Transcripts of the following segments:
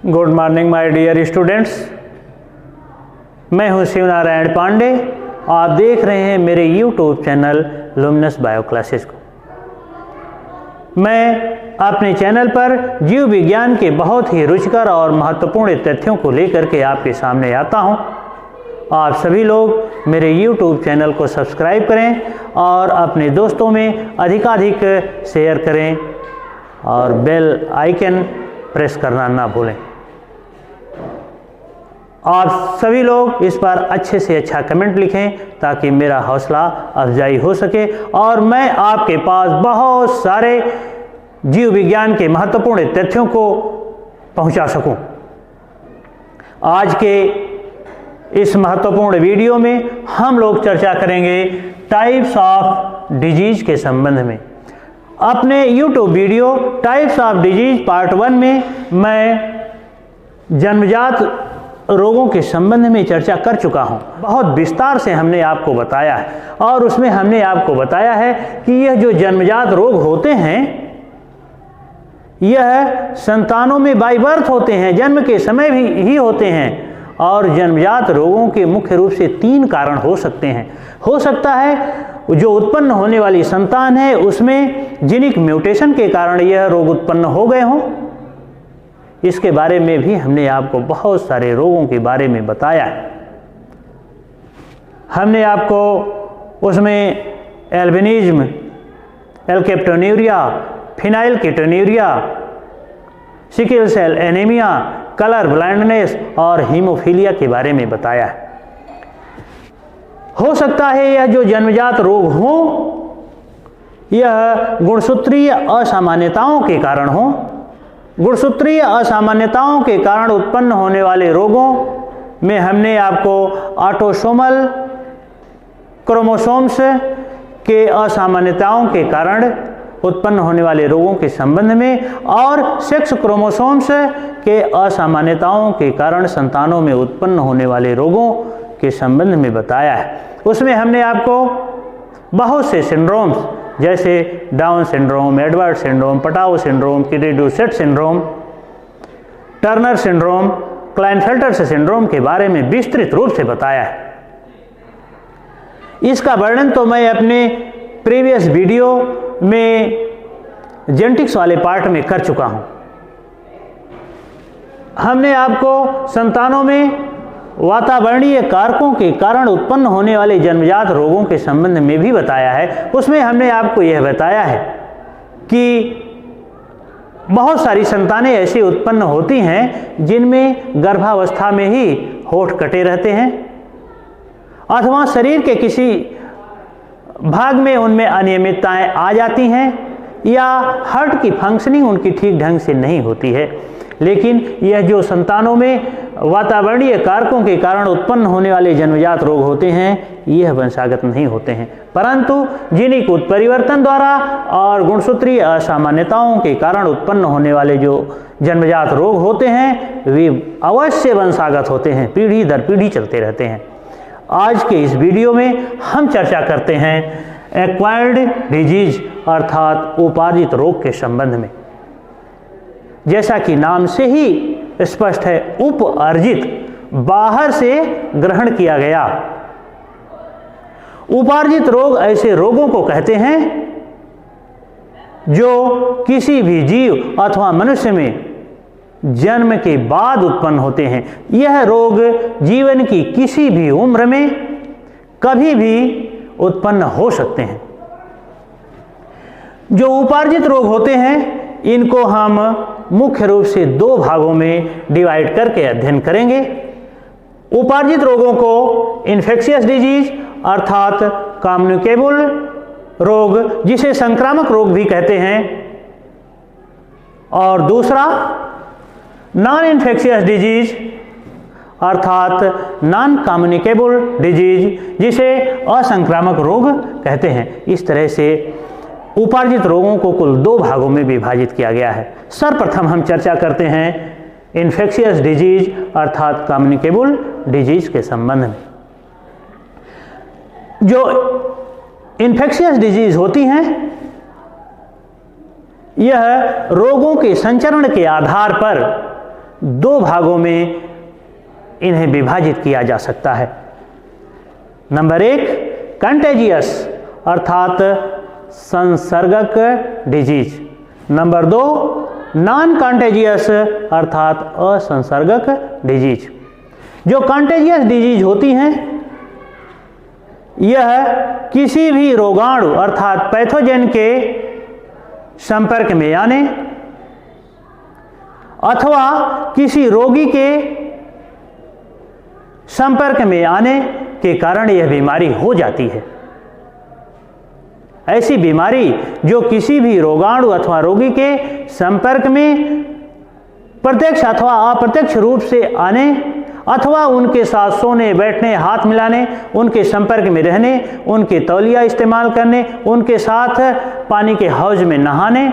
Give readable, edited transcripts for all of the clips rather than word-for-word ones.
Good morning my dear students. मैं हूं शिव नारायण पांडे। आप देख रहे हैं मेरे YouTube channel luminous bio classes को। मैं अपने चैनल पर जीव विज्ञान के बहुत ही रुचिकर और महत्वपूर्ण तथ्यों को लेकर के आपके सामने आता हूं। आप सभी लोग मेरे यूट्यूब चैनल को सब्सक्राइब करें और अपने दोस्तों में अधिकाधिक शेयर करें और बेल आइकन प्रेस करना ना भूलें। आप सभी लोग इस पर अच्छे से अच्छा कमेंट लिखें ताकि मेरा हौसला अफजाई हो सके और मैं आपके पास बहुत सारे जीव विज्ञान के महत्वपूर्ण तथ्यों को पहुंचा सकूं। आज के इस महत्वपूर्ण वीडियो में हम लोग चर्चा करेंगे टाइप्स ऑफ डिजीज के संबंध में। अपने YouTube video types of disease part 1 में मैं जन्मजात रोगों के संबंध में चर्चा कर चुका हूं। बहुत विस्तार से हमने आपको बताया है और उसमें हमने आपको बताया है कि यह जो जन्मजात रोग होते हैं यह संतानों में बाय बर्थ होते हैं, जन्म के समय भी ही होते हैं। और जन्मजात रोगों के मुख्य रूप से 3 कारण हो सकते हैं। हो सकता है जो उत्पन्न होने वाली संतान है उसमें जीनिक म्यूटेशन के कारण यह रोग उत्पन्न हो गए हों। इसके बारे में भी हमने आपको बहुत सारे रोगों के बारे में बताया है। हमने आपको उसमें albinism, alkaptonuria, phenylketonuria, sickle cell anaemia, colour blindness और हीमोफीलिया के बारे में बताया है। हो सकता है यह जो जन्मजात रोग हो यह गुणसूत्रीय असामान्यताओं के कारण हो। गुणसूत्रीय असामान्यताओं के कारण उत्पन्न होने वाले रोगों में हमने आपको ऑटोसोमल क्रोमोसोम्स के असामान्यताओं के कारण उत्पन्न होने वाले रोगों के संबंध में और सेक्स क्रोमोसोम्स के असामान्यताओं के कारण संतानों में उत्पन्न होने वाले रोगों के संबंध में बताया है। उसमें हमने आपको बहुत से सिंड्रोम्स जैसे Down syndrome, Edward syndrome, Patau syndrome, cri du chat syndrome, Turner syndrome, Klinefelter syndrome के बारे में विस्तृत रूप से बताया है। इसका वर्णन तो मैं अपने प्रीवियस वीडियो में जेनेटिक्स वाले पार्ट में कर चुका हूं। हमने आपको संतानों में वातावरणीय कारकों के कारण उत्पन्न होने वाले जन्मजात रोगों के संबंध में भी बताया है। उसमें हमने आपको यह बताया है कि बहुत सारी संतानें ऐसी उत्पन्न होती हैं जिनमें गर्भावस्था में ही होंठ कटे रहते हैं अथवा शरीर के किसी भाग में उनमें अनियमितताएं आ जाती हैं या हार्ट की फंक्शनिंग उनकी ठीक ढंग से नहीं होती है। लेकिन यह जो संतानों में वातावरणीय कारकों के कारण उत्पन्न होने वाले जन्मजात रोग होते हैं यह वंशागत नहीं होते हैं, परंतु जीनिक उत्परिवर्तन द्वारा और गुणसूत्रीय असामान्यताओं के कारण उत्पन्न होने वाले जो जन्मजात रोग होते हैं वे अवश्य वंशागत होते हैं, पीढ़ी दर पीढ़ी चलते रहते हैं। आज के इस वीडियो में हम चर्चा करते हैं एक्वायर्ड डिजीज अर्थात उपार्जित रोग के संबंध में। जैसा कि नाम से ही स्पष्ट है, उपार्जित, बाहर से ग्रहण किया गया। उपार्जित रोग ऐसे रोगों को कहते हैं जो किसी भी जीव अथवा मनुष्य में जन्म के बाद उत्पन्न होते हैं। यह रोग जीवन की किसी भी उम्र में कभी भी उत्पन्न हो सकते हैं। जो उपार्जित रोग होते हैं इनको हम मुख्य रूप से 2 भागों में डिवाइड करके अध्ययन करेंगे। उपार्जित रोगों को इन्फेक्शियस डिजीज अर्थात कम्युनिकेबल रोग जिसे संक्रामक रोग भी कहते हैं, और दूसरा नॉन इन्फेक्शियस डिजीज अर्थात नॉन कम्युनिकेबल डिजीज जिसे असंक्रामक रोग कहते हैं। इस तरह से उपार्जित रोगों को कुल 2 भागों में विभाजित किया गया है। सर्वप्रथम हम चर्चा करते हैं इन्फेक्शियस डिजीज अर्थात कम्युनिकेबल डिजीज के संबंध में। जो इन्फेक्शियस डिजीज होती हैं यह रोगों के संचरण के आधार पर दो भागों में इन्हें विभाजित किया जा सकता है। नंबर 1 कंटेजियस अर्थात संसर्गक डिजीज। नंबर 2 नॉन कंटेजियस अर्थात असंसर्गक डिजीज। जो कंटेजियस डिजीज होती हैं यह किसी भी रोगाणु अर्थात पैथोजन के संपर्क में आने अथवा किसी रोगी के संपर्क में आने के कारण यह बीमारी हो जाती है। ऐसी बीमारी जो किसी भी रोगाणु अथवा रोगी के संपर्क में प्रत्यक्ष अथवा अप्रत्यक्ष रूप से आने अथवा उनके साथ सोने बैठने हाथ मिलाने उनके संपर्क में रहने उनके तौलिया इस्तेमाल करने उनके साथ पानी के हौज में नहाने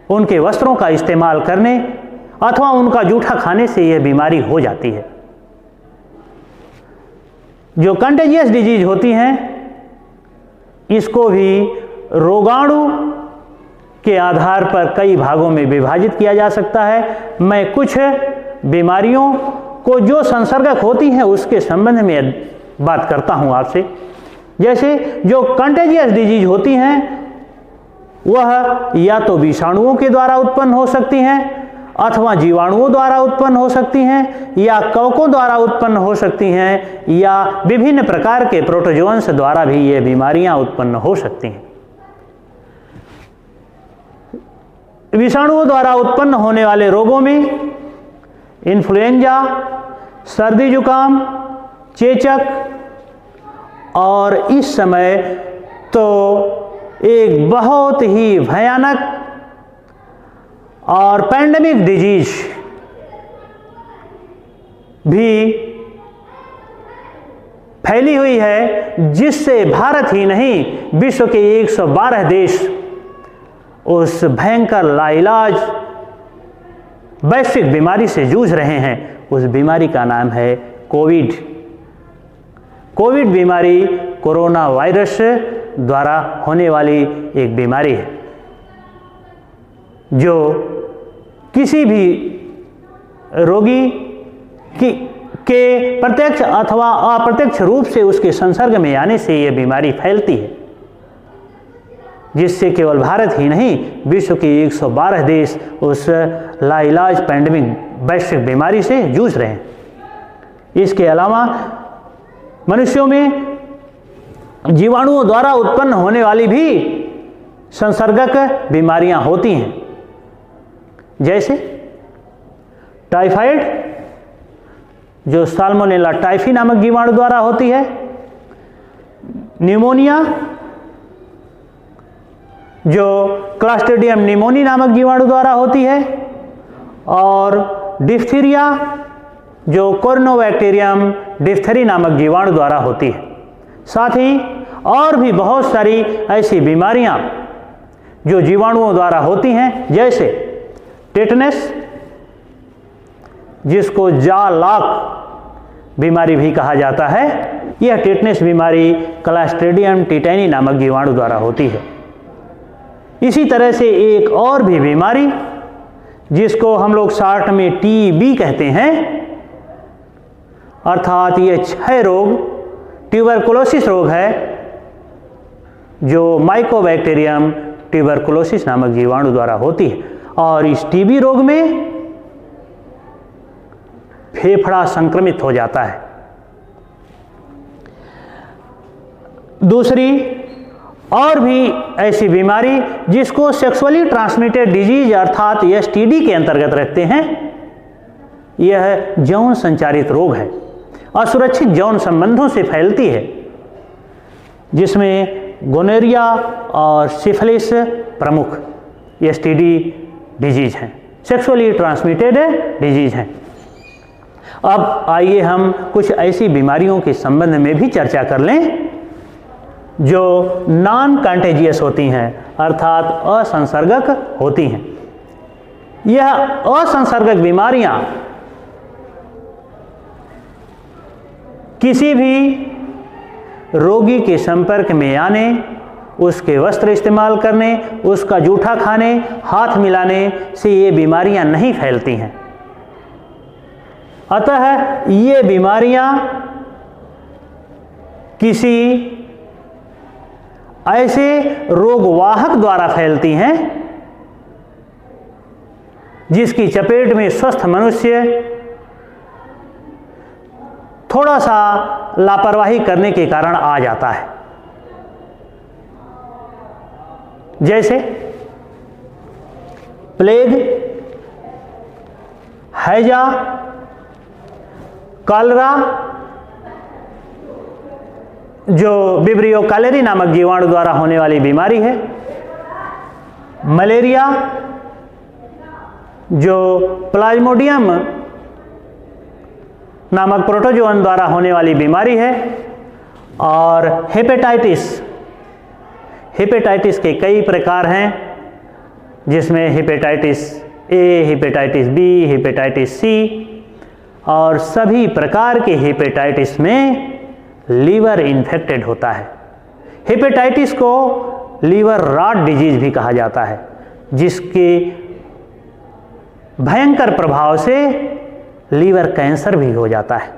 उनके वस्त्रों का इस्तेमाल करने अथवा उनका जूठा खाने से यह बीमारी हो जाती है। जो कंटेजियस डिजीज होती हैं इसको भी रोगाणु के आधार पर कई भागों में विभाजित किया जा सकता है। मैं कुछ बीमारियों को जो संसर्गक होती हैं उसके संबंध में बात करता हूं आपसे। जैसे जो कंटेजियस डिजीज होती हैं वह या तो विषाणुओं के द्वारा उत्पन्न हो सकती हैं अथवा जीवाणुओं द्वारा उत्पन्न हो सकती हैं या कवकों द्वारा उत्पन्न हो सकती हैं या विभिन्न प्रकार के प्रोटोजोअन्स द्वारा भी ये बीमारियां उत्पन्न हो सकती हैं। विषाणुओं द्वारा उत्पन्न होने वाले रोगों में इन्फ्लुएंजा, सर्दी जुकाम, चेचक और इस समय तो एक बहुत ही भयानक और पैंडेमिक डिजीज भी फैली हुई है जिससे भारत ही नहीं विश्व के 112 देश उस भयंकर लाइलाज वैश्विक बीमारी से जूझ रहे हैं। उस बीमारी का नाम है कोविड। कोविड बीमारी कोरोना वायरस द्वारा होने वाली एक बीमारी है जो किसी भी रोगी के प्रत्यक्ष अथवा अप्रत्यक्ष रूप से उसके संसर्ग में आने से यह बीमारी फैलती है, जिससे केवल भारत ही नहीं विश्व के 112 देश उस लाइलाज पैंडेमिक वैश्विक बीमारी से जूझ रहे हैं। इसके अलावा मनुष्यों में जीवाणुओं द्वारा उत्पन्न होने वाली भी संसर्गक बीमारियां होती हैं, जैसे टाइफाइड जो साल्मोनेला टाइफी नामक जीवाणु द्वारा होती है, निमोनिया जो क्लस्ट्रीडियम निमोनी नामक जीवाणु द्वारा होती है और डिफ्थीरिया जो कोरोनोबैक्टीरियम डिफ्थेरी नामक जीवाणु द्वारा होती है। साथ ही और भी बहुत सारी ऐसी बीमारियां जो जीवाणुओं द्वारा होती हैं, जैसे टेटनस जिसको जा-लाक बीमारी भी कहा जाता है। यह टेटनस बीमारी क्लस्ट्रीडियम टिटैनी नामक जीवाणु द्वारा होती है। इसी तरह से एक और भी बीमारी जिसको हम लोग शॉर्ट में टीबी कहते हैं, अर्थात ये क्षय रोग ट्यूबरकुलोसिस रोग है जो माइकोबैक्टीरियम ट्यूबरकुलोसिस नामक जीवाणु द्वारा होती है। और इस टीबी रोग में फेफड़ा संक्रमित हो जाता है। दूसरी और भी ऐसी बीमारी जिसको सेक्सुअली ट्रांसमिटेड डिजीज अर्थात एसटीडी के अंतर्गत रखते हैं, यह यौन संचारित रोग है। असुरक्षित यौन संबंधों से फैलती है, जिसमें गोनोरिया और सिफिलिस प्रमुख एसटीडी डिजीज हैं, सेक्सुअली ट्रांसमिटेड डिजीज हैं। अब आइए हम कुछ ऐसी बीमारियों के संबंध में भी चर्चा कर लें जो नॉन कंटेजियस होती हैं, अर्थात असंसर्गक होती हैं। यह असंसर्गक बीमारियां किसी भी रोगी के संपर्क में आने, उसके वस्त्र इस्तेमाल करने, उसका जूठा खाने, हाथ मिलाने से ये बीमारियां नहीं फैलती हैं। अतः ये बीमारियां किसी ऐसे रोगवाहक द्वारा फैलती हैं जिसकी चपेट में स्वस्थ मनुष्य थोड़ा सा लापरवाही करने के कारण आ जाता है। जैसे प्लेग, हैजा, कॉलरा, जो विब्रियो कैलेरी नामक जीवाणु द्वारा होने वाली बीमारी है, मलेरिया, जो प्लाज्मोडियम नामक प्रोटोजोअन द्वारा होने वाली बीमारी है, और हेपेटाइटिस के कई प्रकार हैं, जिसमें hepatitis A, hepatitis B, hepatitis C, और सभी प्रकार के हेपेटाइटिस में लीवर इन्फेक्टेड होता है। हेपेटाइटिस को लीवर रॉट डिजीज भी कहा जाता है, जिसके भयंकर प्रभाव से लीवर कैंसर भी हो जाता है।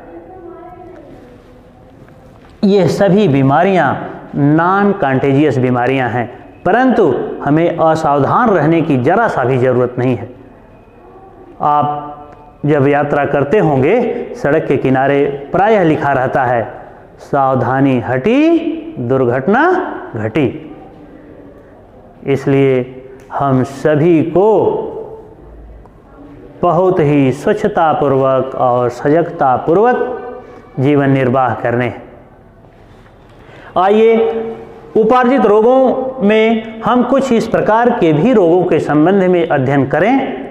ये सभी बीमारियां नॉन कंटेजियस बीमारियां हैं, परंतु हमें असावधान रहने की जरा सा भी जरूरत नहीं है। आप जब यात्रा करते होंगे, सड़क के किनारे प्रायः लिखा रहता है, सावधानी हटी दुर्घटना घटी। इसलिए हम सभी को बहुत ही स्वच्छतापूर्वक और सजगतापूर्वक जीवन निर्वाह करने हैं। आइए उपार्जित रोगों में हम कुछ इस प्रकार के भी रोगों के संबंध में अध्ययन करें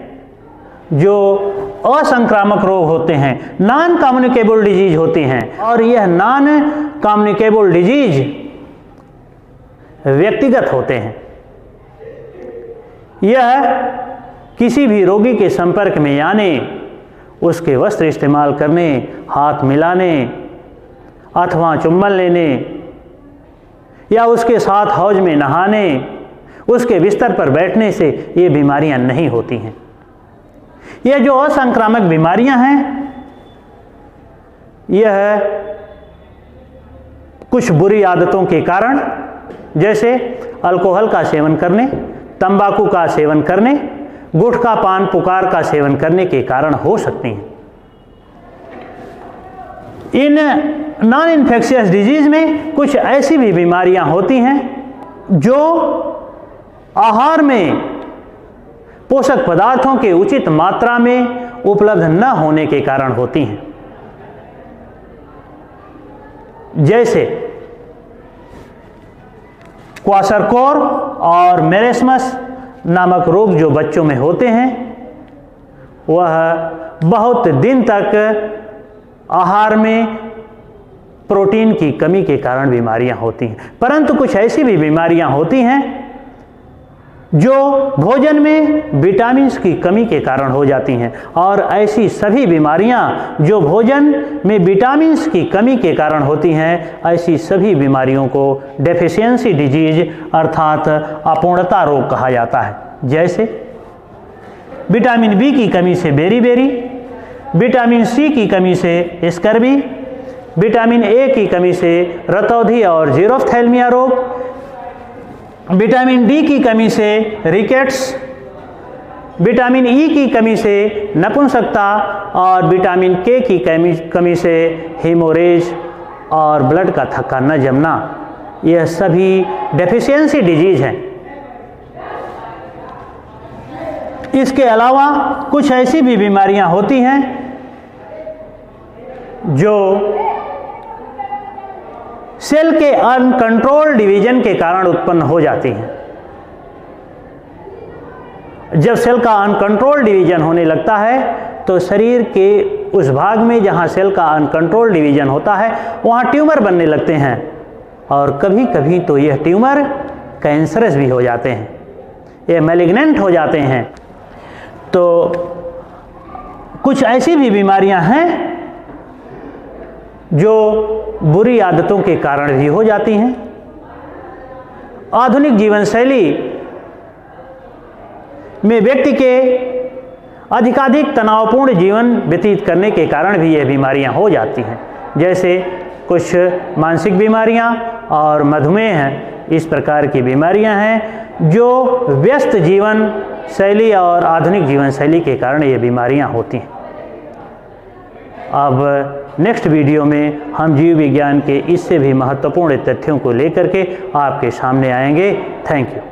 जो असंक्रामक रोग होते हैं, नॉन कम्युनिकेबल डिजीज होती हैं, और यह नॉन कम्युनिकेबल डिजीज व्यक्तिगत होते हैं। यह किसी भी रोगी के संपर्क में आने, उसके वस्त्र इस्तेमाल करने, हाथ मिलाने अथवा चुम्बन लेने, या उसके साथ हौज में नहाने, उसके बिस्तर पर बैठने से ये बीमारियां नहीं होती हैं। यह जो असंक्रामक बीमारियां हैं, यह कुछ बुरी आदतों के कारण, जैसे अल्कोहल का सेवन करने, तंबाकू का सेवन करने, गुटखा पान पुकार का सेवन करने के कारण हो सकती हैं। इन नॉन इन्फेक्शियस डिजीज में कुछ ऐसी भी बीमारियां होती हैं जो आहार में पोषक पदार्थों के उचित मात्रा में उपलब्ध न होने के कारण होती हैं। जैसे क्वाशरकोर और मेरेस्मस नामक रोग जो बच्चों में होते हैं, वह बहुत दिन तक आहार में प्रोटीन की कमी के कारण बीमारियां होती हैं। परंतु कुछ ऐसी भी बीमारियां होती हैं जो भोजन में विटामिन्स की कमी के कारण हो जाती हैं, और ऐसी सभी बीमारियां जो भोजन में विटामिन्स की कमी के कारण होती हैं, ऐसी सभी बीमारियों को डेफिशिएंसी डिजीज अर्थात अपूर्णता रोग कहा जाता है। जैसे विटामिन बी की कमी से बेरी, विटामिन सी की कमी से स्कर्वी, विटामिन ए की कमी से रतौंधी और जीरोफ्थैल्मिया रोग, विटामिन डी की कमी से रिकेट्स, विटामिन ई की कमी से नपुंसकता, और विटामिन के की कमी से हेमोरेज और ब्लड का थक्का न जमना। यह सभी डेफिशिएंसी डिजीज हैं। इसके अलावा कुछ ऐसी भी बीमारियां होती हैं जो सेल के अनकंट्रोल्ड डिवीजन के कारण उत्पन्न हो जाती हैं। जब सेल का अनकंट्रोल्ड डिवीजन होने लगता है तो शरीर के उस भाग में जहां सेल का अनकंट्रोल्ड डिवीजन होता है, वहां ट्यूमर बनने लगते हैं, और कभी कभी तो यह ट्यूमर कैंसरस भी हो जाते हैं, ये मैलिग्नेंट हो जाते हैं। तो कुछ ऐसी भी बीमारियां हैं जो बुरी आदतों के कारण भी हो जाती हैं। आधुनिक जीवन शैली में व्यक्ति के अधिकाधिक तनावपूर्ण जीवन व्यतीत करने के कारण भी ये बीमारियां हो जाती हैं, जैसे कुछ मानसिक बीमारियां और मधुमेह हैं। इस प्रकार की बीमारियां हैं जो व्यस्त जीवन शैली और आधुनिक जीवन शैली के कारण ये बीमारियां होती हैं। अब नेक्स्ट वीडियो में हम जीव विज्ञान के इससे भी महत्वपूर्ण तथ्यों को लेकर के आपके सामने आएंगे। Thank you.